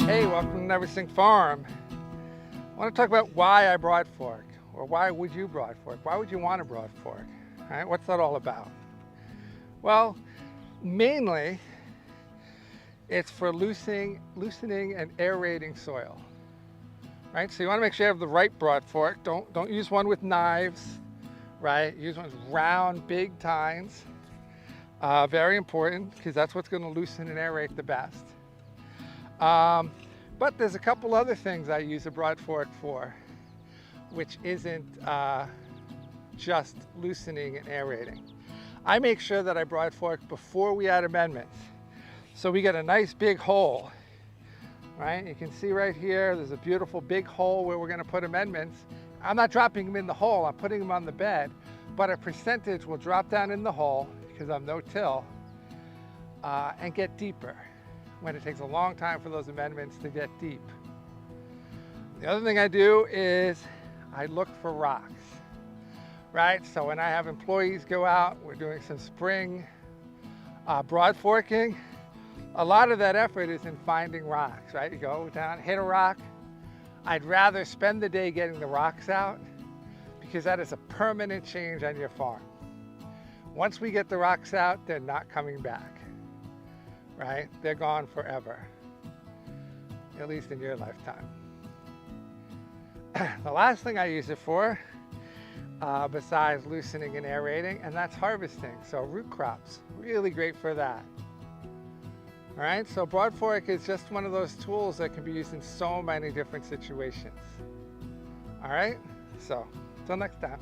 Hey, welcome to Neversink Farm. I want to talk about why I Broadfork, or why would you Broadfork? Why would you want a Broadfork? All right, what's that all about? Well, mainly it's for loosening and aerating soil. Right, so you want to make sure you have the right Broadfork. Don't use one with knives, right? Use one with round, big tines. Very important because that's what's going to loosen and aerate the best. But there's a couple other things I use a Broadfork for, which isn't just loosening and aerating. I make sure that I Broadfork before we add amendments. So we get a nice big hole, right? You can see right here, there's a beautiful big hole where we're going to put amendments. I'm not dropping them in the hole, I'm putting them on the bed, but a percentage will drop down in the hole because I'm no-till and get deeper when it takes a long time for those amendments to get deep. The other thing I do is I look for rocks, right? So when I have employees go out, we're doing some spring Broadforking, a lot of that effort is in finding rocks, right? You go down, hit a rock. I'd rather spend the day getting the rocks out because that is a permanent change on your farm. Once we get the rocks out, they're not coming back. Right? They're gone forever, at least in your lifetime. The last thing I use it for, besides loosening and aerating, and that's harvesting. So root crops, really great for that. All right, so Broadfork is just one of those tools that can be used in so many different situations. All right, so until next time.